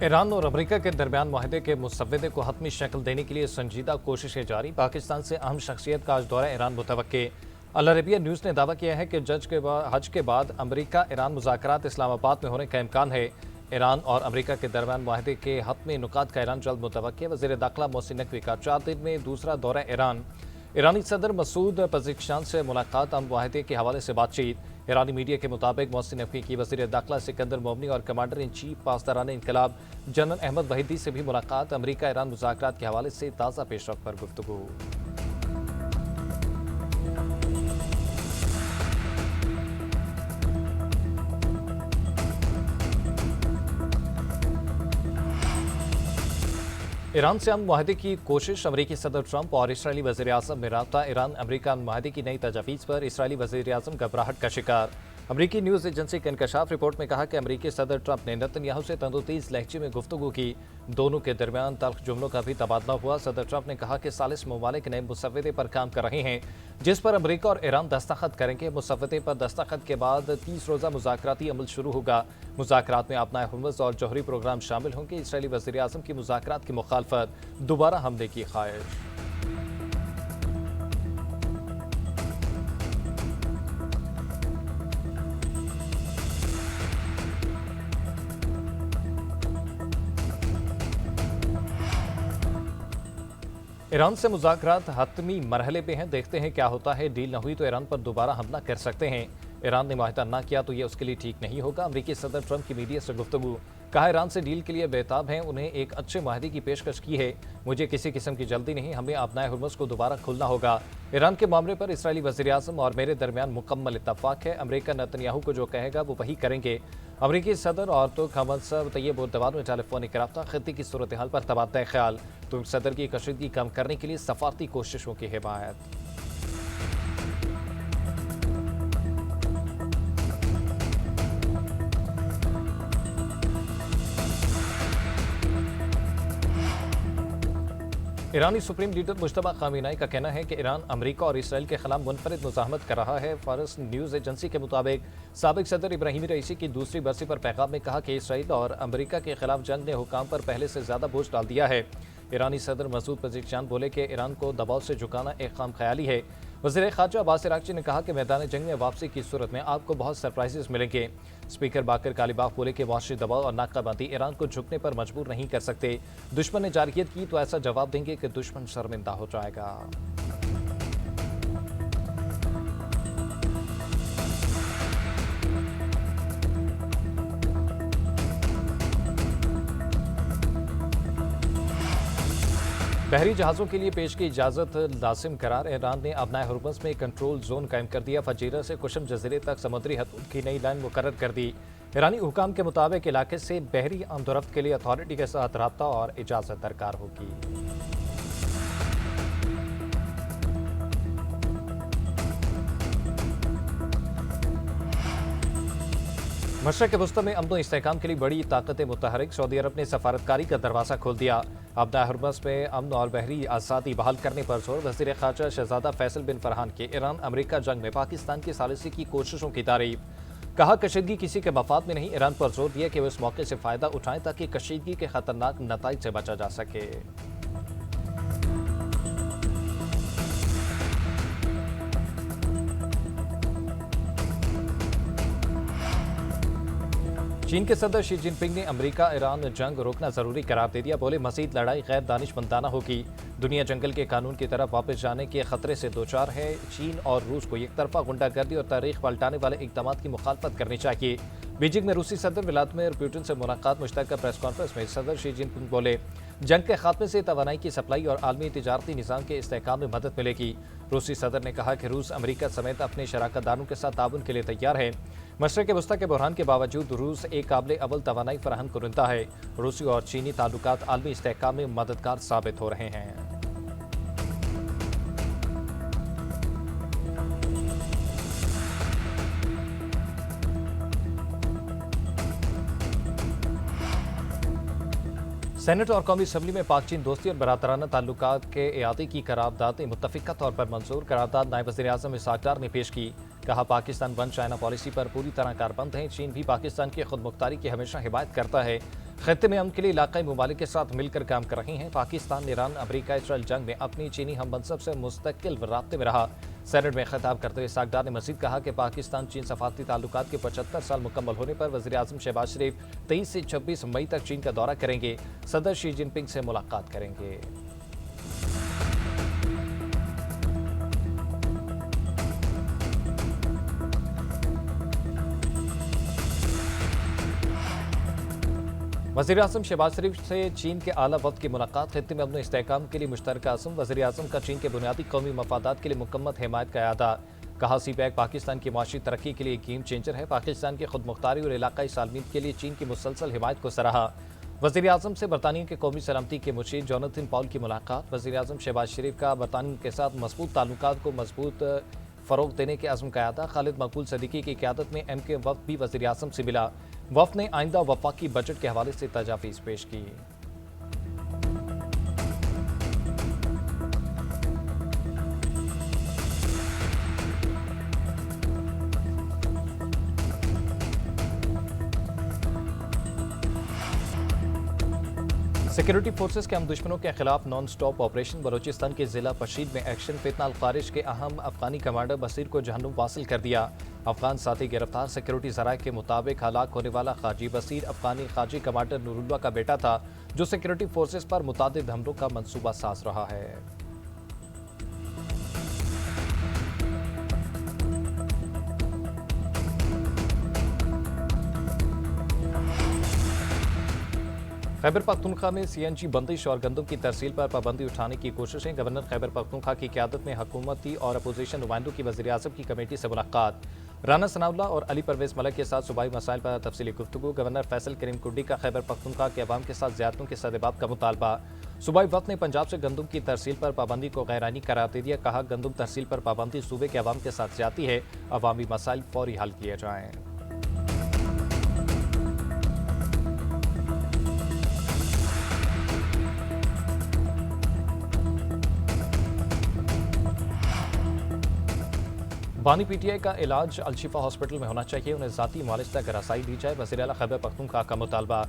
Iran और America के दरमियान माहदे के मुसव्वदे को हतमी शक्ल देने के लिए संजीदा कोशिशें जारी। पाकिस्तान से अहम शख्सियत का आज दौरा ईरान मुतवक्के। अल अरबिया न्यूज़ ने दावा किया है कि हज के बाद अमेरिका ईरान मुज़ाकरात इस्लामाबाद में होने का इम्कान है। ईरान और अमेरिका के दरमियान माहदे के हतमी नुकात का ईरान जल्द मुतवक्के। वज़ीर दाखिला मोहसिन नकवी का 4 दिन में दूसरा दौरा ईरान। ईरानी सदर मसूद पज़ेश्कियान से मुलाकात, अमन माहदे के हवाले से बातचीत। ईरानी मीडिया के मुताबिक मोहसिन नकवी की वज़ीर दाखिला सिकंदर मोमनी और कमांडर इन चीफ पासदारान इनकलाब जनरल अहमद वहीदी से भी मुलाकात। अमेरिका ईरान मुज़ाकरात के हवाले से ताज़ा पेशरफ्त पर गुफ्तगू। ईरान से अमन माहदे की कोशिश, अमरीकी सदर ट्रंप और इसराइली वज़ीर आज़म में राब्ता। ईरान अमरीका अमन माहदे की नई तजवीज़ पर इसराइली वज़ीर आज़म घबराहट का शिकार। अमरीकी न्यूज़ एजेंसी के इंकशाफ रिपोर्ट में कहा कि अमरीकी सदर ट्रंप ने नेतन्याहू से तंदुतेज़ लहजे में गुफ्तगू की। दोनों के दरमियान तल्ख जुमलों का भी तबादला हुआ। सदर ट्रंप ने कहा कि सालिस ममालिक नए मुसव्वदे पर काम कर रहे हैं, जिस पर अमरीका और ईरान दस्तखत करेंगे। मुसव्वदे पर दस्तखत के बाद 30 रोज़ा मुज़ाकराती अमल शुरू होगा। मुज़ाकरात में अपना हुर्मुज़ और जौहरी प्रोग्राम शामिल होंगे। इसराइली वज़ीर आज़म की मुज़ाकरात की मुखालफत, दोबारा हमले की ख्वाहिश। ईरान से मुज़ाकरात हतमी मरहले पे हैं, देखते हैं क्या होता है। डील न हुई तो ईरान पर दोबारा हमला कर सकते हैं। ईरान ने माहिदा ना किया तो यह उसके लिए ठीक नहीं होगा। अमरीकी सदर ट्रंप की मीडिया से गुफ्तगू, कहा ईरान से डील के लिए बेताब हैं, उन्हें एक अच्छे माहदे की पेशकश की है। मुझे किसी किस्म की जल्दी नहीं, हमें अपना हुर्मुज़ को दोबारा खोलना होगा। ईरान के मामले पर इसराइली वज़ीर आज़म और मेरे दरमियान मुकम्मल इत्तफ़ाक़ है। अमरीका नेतन्याहू को जो कहेगा वो वही करेंगे। अमरीकी सदर और तुर्क हमसफ़र तैयब एर्दोग़ान में टेलीफोनिक रब्ता, खित्ते की सूरत हाल पर तबादला ख्याल। तुर्क सदर की कशीदगी कम करने के लिए सफारती कोशिशों की हिमायत। ईरानी सुप्रीम लीडर मुश्तबा खामेनी का कहना है कि ईरान अमेरिका और इसराइल के खिलाफ मुनफरिद मुज़ाहमत कर रहा है। फारस न्यूज़ एजेंसी के मुताबिक साबिक सदर इब्राहिमी रईसी की दूसरी बरसी पर पैगाम में कहा कि इसराइल और अमेरिका के खिलाफ जंग ने हुकाम पर पहले से ज़्यादा बोझ डाल दिया है। ईरानी सदर मसूद पज़ेश्कियान बोले कि ईरान को दबाव से झुकाना एक खाम ख्याली है। वज़ीर ख़ारजा अब्बास इराक़ची ने कहा कि मैदान जंग में वापसी की सूरत में आपको बहुत सरप्राइजेस मिलेंगे। स्पीकर बाकर कालिबाफ बोले कि मुआशी दबाव और नाकाबंदी ईरान को झुकने पर मजबूर नहीं कर सकते। दुश्मन ने जारहियत की तो ऐसा जवाब देंगे कि दुश्मन शर्मिंदा हो जाएगा। बहरी जहाज़ों के लिए पेश की इजाज़त लाजिम करार। ईरान ने अपना हुर्मुज़ में कंट्रोल जोन कायम कर दिया। फजीरा से कुशम जजीरे तक समुद्री हदूद की नई लाइन मुकर्रर कर दी। ईरानी हुकाम के मुताबिक इलाके से बहरी आमदोरफ्त के लिए अथॉरिटी के साथ रब्ता और इजाज़त दरकार होगी। मशरक़ वस्ती में अमन इस्तेहकाम के लिए बड़ी ताकतें मुतहरिक। सऊदी अरब ने सफारतकारी का दरवाज़ा खोल दिया। अपना हुर्मुज़ में अमन और बहरी आज़ादी बहाल करने पर जोर। वज़ीर ख़ारजा शहज़ादा फैसल बिन फरहान की ईरान अमेरिका जंग में पाकिस्तान की सालिसी की कोशिशों की तारीफ। कहा कशीदगी किसी के मफाद में नहीं। ईरान पर जोर दिया कि वो इस मौके से फ़ायदा उठाएं ताकि कशीदगी के ख़तरनाक नताइज से बचा जा सके। चीन के सदर शी जिनपिंग ने अमेरिका ईरान जंग रोकना जरूरी करार दे दिया। बोले मज़ीद लड़ाई गैर दानिशमंदाना होगी। दुनिया जंगल के कानून की तरफ वापस जाने के खतरे से दो चार है। चीन और रूस को एक तरफा गुंडागर्दी और तारीख पलटाने वाले इक़दाम की मुखालफत करनी चाहिए। बीजिंग में रूसी सदर व्लादिमीर पुतिन से मुलाकात। मुश्तरका प्रेस कॉन्फ्रेंस में सदर शी जिनपिंग बोले जंग के खात्मे से तवानाई की सप्लाई और आलमी तिजारती निज़ाम के इस्तेहकाम में मदद मिलेगी। रूसी सदर ने कहा कि रूस अमेरिका समेत अपने शराकतदारों के साथ ताउन के लिए तैयार है। मशरक़ वस्ती के बहरान के बावजूद रूस एक काबिल अव्वल तवानाई फराहम कुरिंदा है। रूसी और चीनी ताल्लुकात आलमी इस्तेहकाम में मददगार साबित हो रहे हैं। सेनेट और कौमी असम्बली में पाक चीन दोस्ती और बरादराना ताल्लुकात के इआदे की करारदाद मुत्तफ़िक़ा तौर पर मंजूर। करारदाद नायब वज़ीर आज़म इसहाक़ डार ने पेश की। कहा पाकिस्तान वन चाइना पॉलिसी पर पूरी तरह कारबंद है। चीन भी पाकिस्तान की खुद मुख्तारी की हमेशा हिमायत करता है। खत्ते में अमन के लिए इलाकाई ममालिक के साथ मिलकर काम कर रही हैं। पाकिस्तान, ईरान, अमरीका इसराइल जंग में अपनी चीनी हम मनसब से मुस्तकिल राब्ते में रहा। सेनेट में खिताब करते हुए सागदार ने मजीद कहा कि पाकिस्तान चीन सफारती ताल्लुकात के 75 साल मुकम्मल होने पर वज़ीर आज़म शहबाज शरीफ 23 से 26 मई तक चीन का दौरा करेंगे। सदर शी जिनपिंग से मुलाकात करेंगे। वज़ीर-ए-आज़म शहबाज शरीफ से चीन के आला वक्त की मुलाकात। खित्ते में अमन इस्तेहकाम के लिए मुश्तरका अज़्म। वज़ीर-ए-आज़म का चीन के बुनियादी कौमी मफादात के लिए मुकम्मल हिमायत का अदा। कहा सी-पैक पाकिस्तान की माशी तरक्की के लिए गेम चेंजर है। पाकिस्तान की खुद मुख्तारी और इलाकाई सालमीत के लिए चीन की मुसलसल हिमायत को सराहा। वज़ीर-ए-आज़म से बरतानिया के कौमी सलामती के मुशीर जोनाथन पॉल की मुलाकात। वज़ीर-ए-आज़म शहबाज शरीफ का बरतानिया के साथ मजबूत ताल्लुकात को मजबूत फ़रोग देने के अज़्म का अदा। खालिद मकबूल सदीकी की क़यादत में एम के वफ़द भी वज़ीर-ए-आज़म से मिला। वफ़द ने आइंदा वफाकी बजट के हवाले से तजावीज़ पेश की। सिक्योरिटी फोर्सेस के हम दुश्मनों के खिलाफ नॉन स्टॉप ऑपरेशन। बलोचिस्तान के जिला पशीद में एक्शन। फितना अल खारिज के अहम अफगानी कमांडर बसीर को जहन्नुम वासिल कर दिया। अफगान साथी गिरफ्तार। सिक्योरिटी ज़राए के मुताबिक हलाक होने वाला खाजी बसीर अफगानी खाजी कमांडर नूरुल्लाह का बेटा था, जो सिक्योरिटी फोर्सेस पर मुतादिद हमलों का मंसूबा साज रहा है। खैबर पख्तूनख्वा में CNG बंदिश और गंदम की तरसील पर पाबंदी उठाने की कोशिशें। गवर्नर खैबर पख्तूनख्वा की क़यादत में हुकूमती और अपोजिशन नुमाइंदों की वज़ीर-ए-आज़म की कमेटी से मुलाकात। राना सनाउल्लाह और अली परवेज़ मलिक के साथ सूबाई मसाइल पर तफसीली गुफ्तगू। गवर्नर फैसल करीम कुंडी का खैबर पख्तूनख्वा के अवाम के साथ ज़ियादतियों के सदेबात का मुतालबा। सूबाई वफ़द ने पंजाब से गंदम की तरसील पर पाबंदी को गैरानी करार दे दिया। कहा, गंदम तरसील पर पाबंदी सूबे के अवाम के साथ ज़्यादती है। अवामी मसाइल फौरी हल किए जाएँ। बानी PTI का इलाज अलशिफा हॉस्पिटल में होना चाहिए। उन्हें ज़ाती मालिज तक रसाई दी जाए। वज़ीर आला खैबर पख्तूनख्वा का मुतालबा।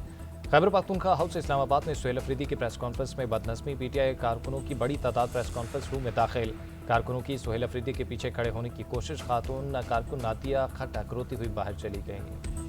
खैबर पख्तूनख्वा हाउस इस्लामाबाद में सुहेल अफरीदी की प्रेस कॉन्फ्रेंस में बदनज़मी। PTI कारकुनों की बड़ी तादाद प्रेस कॉन्फ्रेंस रूम में दाखिल। कारकुनों की सुहेल अफरीदी के पीछे खड़े होने की कोशिश। खातून कारकुन नादिया खटक रोती हुई बाहर चली गई।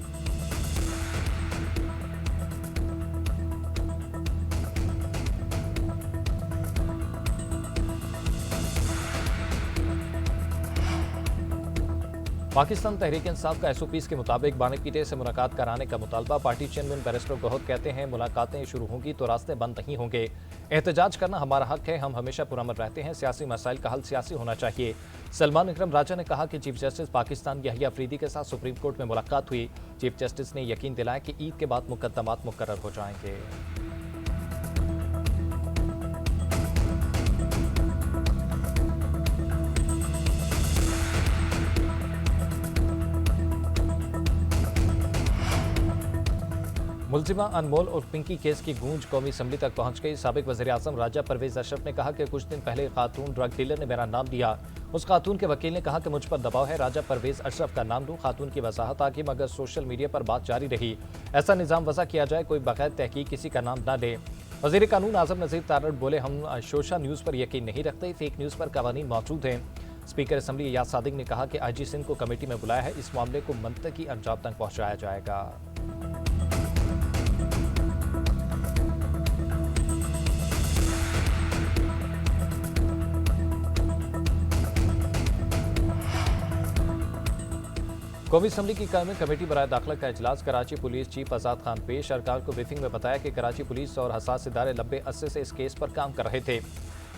पाकिस्तान तहरीक इंसाफ का SOPs के मुताबिक बानी PTI से मुलाकात कराने का मुतालबा। पार्टी चेयरमैन बैरिस्टर गौहर कहते हैं, मुलाकातें शुरू होंगी तो रास्ते बंद नहीं होंगे। एहतजाज करना हमारा हक है। हम हमेशा पुरअमन रहते हैं। सियासी मसाइल का हल सियासी होना चाहिए। सलमान इकरम राजा ने कहा कि चीफ जस्टिस पाकिस्तान यहिया अफरीदी के साथ सुप्रीम कोर्ट में मुलाकात हुई। चीफ जस्टिस ने यकीन दिलाया कि ईद के बाद मुकदमात मुकर्रर हो जाएंगे। मुलजिमा अनमोल और पिंकी केस की गूंज कौमी असम्बली तक पहुंच गई। साबिक वज़ीर-ए-आज़म राजा परवेज़ अशरफ ने कहा कि कुछ दिन पहले खातून ड्रग डीलर ने मेरा नाम लिया। उस खातून के वकील ने कहा कि मुझ पर दबाव है, राजा परवेज़ अशरफ का नाम लूं। खातून की वजाहत आगे मगर सोशल मीडिया पर बात जारी रही। ऐसा निज़ाम वज़ा किया जाए, कोई बगैर तहकीक किसी का नाम न ले। वज़ीर कानून आज़म नज़ीर तारड़ बोले, हम सोशल न्यूज़ पर यकीन नहीं रखते, फेक न्यूज़ पर कवानीन मौजूद हैं। स्पीकर असम्बली याद सादिक ने कहा कि IG सिंध को कमेटी में बुलाया है। इस मामले को मंतकी अंजाम तक पहुँचाया जाएगा। कौमी असम्बली की कायमी कमेटी बराए दाखिला का इजलास। कराची पुलिस चीफ आज़ाद खान पेश। सरकार को ब्रीफिंग में बताया कि कराची पुलिस और हसास इदारे लंबे अरसे से इस केस पर काम कर रहे थे।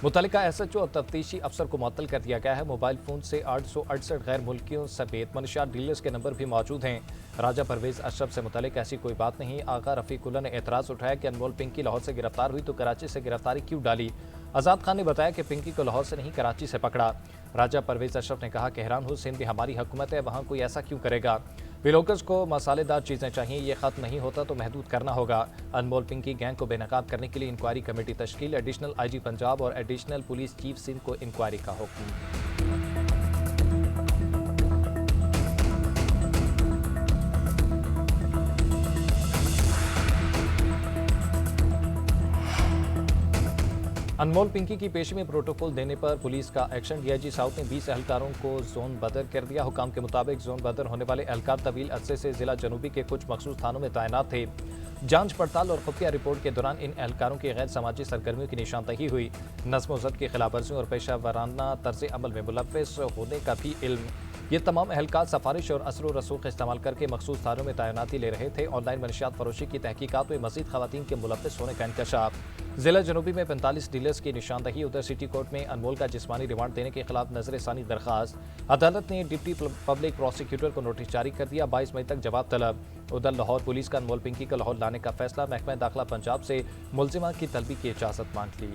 मुतल्लिका SHO और तफ्तीशी अफसर को मुअत्तल कर दिया गया है। मोबाइल फ़ोन से 868 गैर मुल्कियों समेत मनशियात डीलर्स के नंबर भी मौजूद हैं। राजा परवेज़ अशरफ से मुतल्लिक ऐसी कोई बात नहीं। आगा रफ़ीकुल्लाह ने एतराज़ उठाया कि अनमोल पिंकी लाहौर से गिरफ्तार हुई तो कराची से गिरफ्तारी क्यों डाली। आज़ाद खान ने बताया कि पिंकी को लाहौर से नहीं कराची से पकड़ा। राजा परवेज़ अशरफ ने कहा कि हैरान हूँ, सिंध में हमारी हुकूमत है, वहाँ कोई ऐसा क्यों करेगा। व्लॉगर्स को मसालेदार चीज़ें चाहिए, ये ख़त्म नहीं होता तो महदूद करना होगा। अनमोल पिंकी गैंग को बेनकाब करने के लिए इंक्वायरी कमेटी तश्कील। एडिशनल IG पंजाब और एडिशनल पुलिस चीफ सिंध को इंक्वायरी का हुक्म। अनमोल पिंकी की पेशी में प्रोटोकॉल देने पर पुलिस का एक्शन। डीआईजी साउथ ने 20 एहलकारों को जोन बदर कर दिया। हुकाम के मुताबिक जोन बदर होने वाले एहलकार तवील अरसे से जिला जनूबी के कुछ मखसूस थानों में तैनात थे। जांच पड़ताल और खुफिया रिपोर्ट के दौरान इन एहलकारों की गैर समाजी सरगर्मियों की निशानदही हुई। नज़्म व ज़ब्त की खिलाफ वर्जियों और पेशा वाराना तर्ज अमल में मुलव्वस होने का भी इल्म। ये तमाम एहलकार सफारिश और असर रसूख इस्तेमाल करके मखसूस थानों में तैनाती ले रहे थे। ऑनलाइन मनशियात फरोशी की तहकीकात में मजीद खवातीन के मुलव्वस होने का इंकशाफ। जिला जनूबी में 45 डीलर्स की निशानदही। उधर सिटी कोर्ट में अनमोल का जिस्मानी रिमांड देने के खिलाफ नजरसानी दरखास्त। अदालत ने डिप्टी पब्लिक प्रोसिक्यूटर को नोटिस जारी कर दिया। 22 मई तक जवाब तलब। उधर लाहौर पुलिस का अनमोल पिंकी को लाहौर लाने का फैसला। महकमा दाखिला पंजाब से मुलजिमा की तलबी की इजाजत मांग ली।